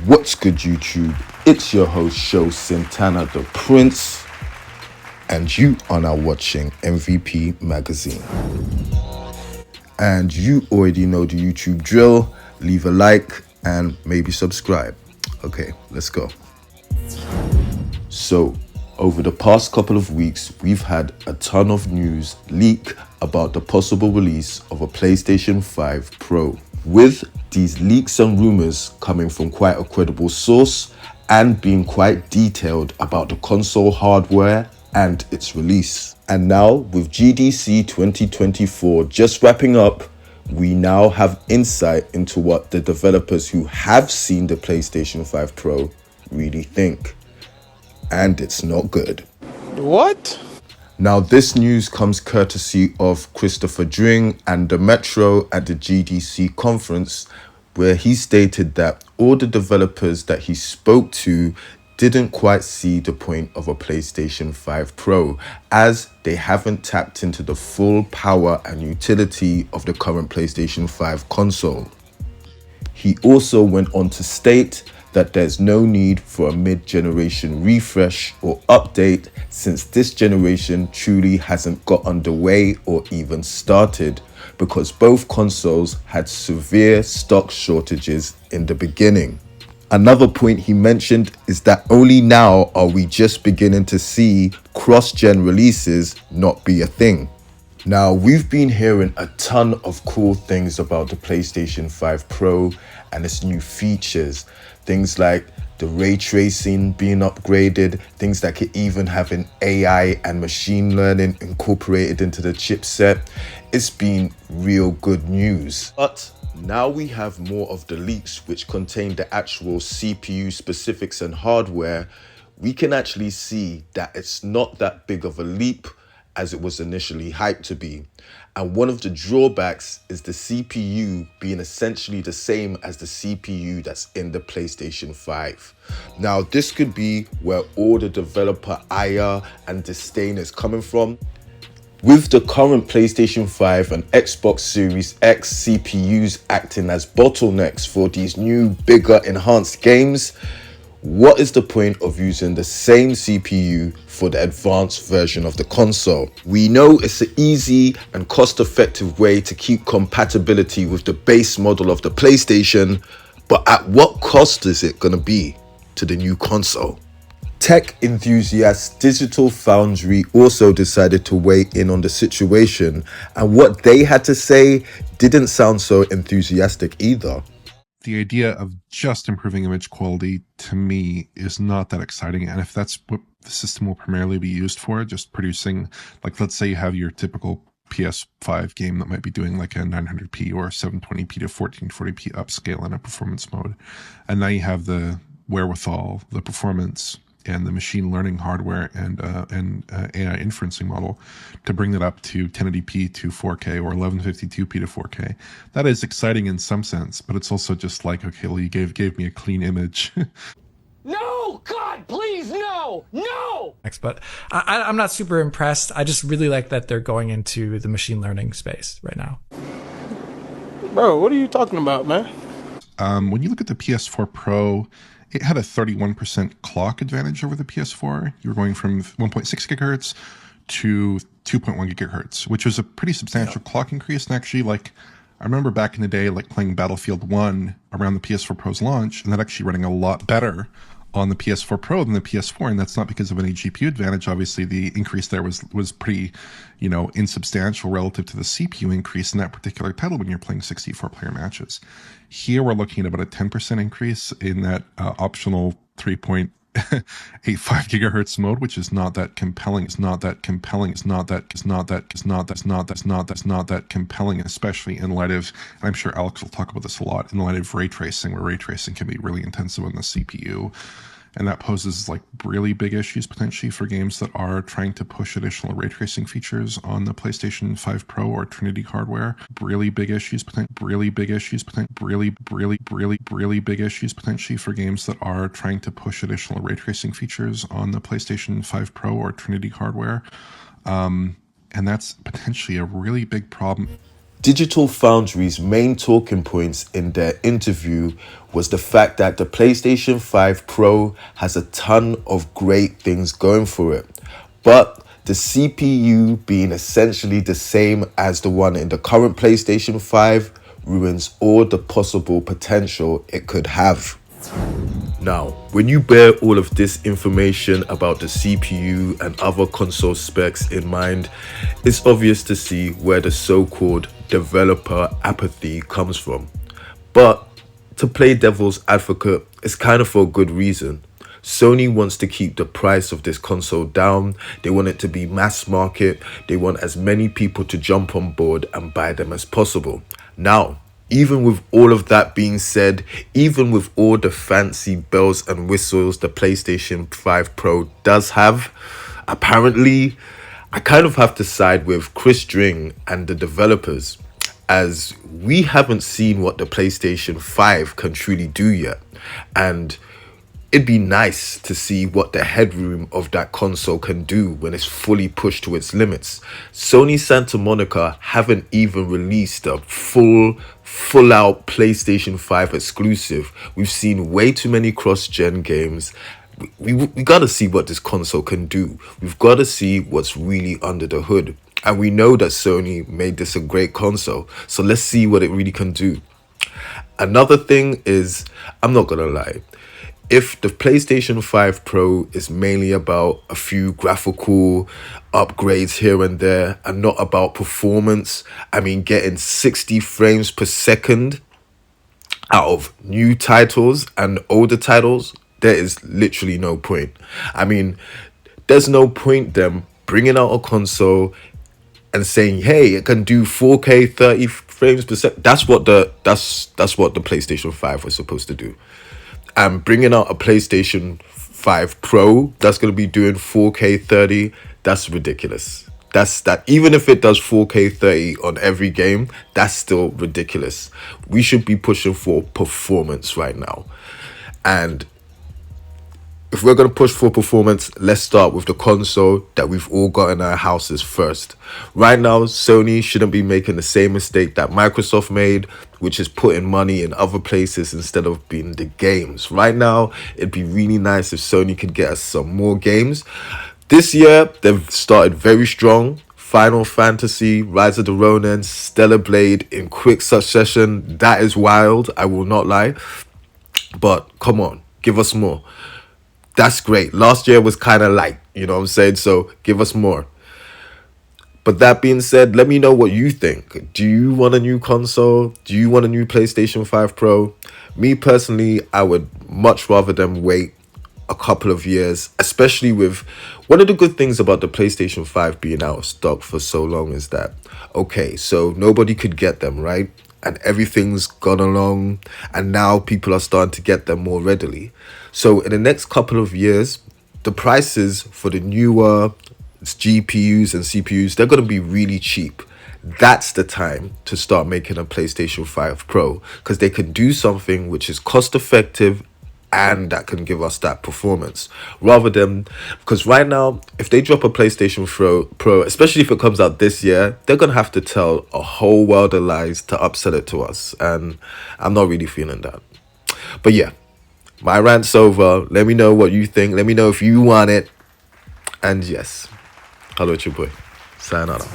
What's good, YouTube? It's your host, Show Santana the Prince, and you are now watching MVP Magazine. And you already know the YouTube drill. Leave a like and maybe subscribe. Okay, let's go. So, over the past couple of weeks, we've had a ton of news leak about the possible release of a PlayStation 5 Pro, with these leaks and rumors coming from quite a credible source and being quite detailed about the console hardware and its release. And now, with GDC 2024 just wrapping up, we now have insight into what the developers who have seen the PlayStation 5 Pro really think. And it's not good. What? Now, this news comes courtesy of Christopher Dring and the Metro at the GDC conference, where he stated that all the developers that he spoke to didn't quite see the point of a PlayStation 5 Pro, as they haven't tapped into the full power and utility of the current PlayStation 5 console. He also went on to state that there's no need for a mid-generation refresh or update, since this generation truly hasn't got underway or even started, because both consoles had severe stock shortages in the beginning. Another point he mentioned is that only now are we just beginning to see cross-gen releases not be a thing. Now, we've been hearing a ton of cool things about the PlayStation 5 Pro and its new features. Things like the ray tracing being upgraded, things that could even have an AI and machine learning incorporated into the chipset. It's been real good news. But now we have more of the leaks which contain the actual CPU specifics and hardware. We can actually see that it's not that big of a leap as it was initially hyped to be. And one of the drawbacks is the CPU being essentially the same as the CPU that's in the PlayStation 5. Now, this could be where all the developer ire and disdain is coming from. With the current PlayStation 5 and Xbox Series X CPUs acting as bottlenecks for these new, bigger, enhanced games, what is the point of using the same CPU for the advanced version of the console? We know it's an easy and cost-effective way to keep compatibility with the base model of the PlayStation, but at what cost is it going to be to the new console? Tech enthusiast Digital Foundry also decided to weigh in on the situation, and what they had to say didn't sound so enthusiastic either. The idea of just improving image quality, to me, is not that exciting. And if that's what the system will primarily be used for, just producing, like, let's say you have your typical PS5 game that might be doing like a 900p or 720p to 1440p upscale in a performance mode. And now you have the wherewithal, the performance, and the machine learning hardware and AI inferencing model to bring that up to 1080p to 4K or 1152p to 4K. That is exciting in some sense, but it's also just like, okay, well, you gave me a clean image. No! God, please, no! No! But I'm not super impressed. I just really like that they're going into the machine learning space right now. Bro, what are you talking about, man? When you look at the PS4 Pro, it had a 31% clock advantage over the PS4. You were going from 1.6 gigahertz to 2.1 gigahertz, which was a pretty substantial clock increase. And actually, like, I remember back in the day, like playing Battlefield 1 around the PS4 Pro's launch, and that actually running a lot better on the PS4 Pro than the PS4, and that's not because of any GPU advantage. Obviously, the increase there was pretty, insubstantial relative to the CPU increase in that particular title when you're playing 64-player matches. Here, we're looking at about a 10% increase in that optional 3.85 gigahertz mode, which is not that compelling. It's not that compelling, especially in light of, and I'm sure Alex will talk about this a lot, in light of ray tracing, where ray tracing can be really intensive on the CPU. And that poses like really big issues potentially for games that are trying to push additional ray tracing features on the PlayStation 5 Pro or Trinity hardware. Really big issues potentially for games that are trying to push additional ray tracing features on the PlayStation 5 Pro or Trinity hardware. And that's potentially a really big problem. Digital Foundry's main talking points in their interview was the fact that the PlayStation 5 Pro has a ton of great things going for it, but the CPU being essentially the same as the one in the current PlayStation 5 ruins all the possible potential it could have. Now, when you bear all of this information about the CPU and other console specs in mind, it's obvious to see where the so-called developer apathy comes from. But to play devil's advocate, it's kind of for a good reason. Sony wants to keep the price of this console down. They want it to be mass market. They want as many people to jump on board and buy them as possible. Now, even with all of that being said, even with all the fancy bells and whistles the PlayStation 5 Pro does have, apparently, I kind of have to side with Chris Dring and the developers, as we haven't seen what the PlayStation 5 can truly do yet. And it'd be nice to see what the headroom of that console can do when it's fully pushed to its limits. Sony Santa Monica haven't even released a full out PlayStation 5 exclusive. We've seen way too many cross-gen games. We gotta see what this console can do. We've gotta see what's really under the hood. And we know that Sony made this a great console, so let's see what it really can do. Another thing is, I'm not gonna lie, if the PlayStation 5 Pro is mainly about a few graphical upgrades here and there and not about performance, I mean getting 60 frames per second out of new titles and older titles, there is literally no point. I mean, there's no point them bringing out a console and saying, hey, it can do 4K 30 frames per second. That's what the PlayStation 5 was supposed to do. And bringing out a PlayStation 5 Pro that's going to be doing 4K 30, that's ridiculous. That even if it does 4K 30 on every game, that's still ridiculous. We should be pushing for performance right now. And if we're going to push for performance, let's start with the console that we've all got in our houses first. Right now, Sony shouldn't be making the same mistake that Microsoft made, which is putting money in other places instead of being the games. Right now, it'd be really nice if Sony could get us some more games. This year, they've started very strong. Final Fantasy, Rise of the Ronin, Stellar Blade in quick succession. That is wild, I will not lie. But come on, give us more. That's great. Last year was kind of light, you know what I'm saying? So give us more. But that being said, let me know what you think. Do you want a new console? Do you want a new PlayStation 5 Pro? Me personally, I would much rather them wait a couple of years, especially with one of the good things about the PlayStation 5 being out of stock for so long is that, okay, so nobody could get them, right? And everything's gone along, and now people are starting to get them more readily. So in the next couple of years, the prices for the newer GPUs and CPUs, they're going to be really cheap. That's the time to start making a PlayStation 5 Pro, because they can do something which is cost effective and that can give us that performance, rather than, because right now if they drop a PlayStation Pro, especially if it comes out this year, they're gonna have to tell a whole world of lies to upsell it to us, and I'm not really feeling that. But yeah, my rant's over. Let me know what you think. Let me know if you want it. And yes, hello, it's your boy. Sayonara.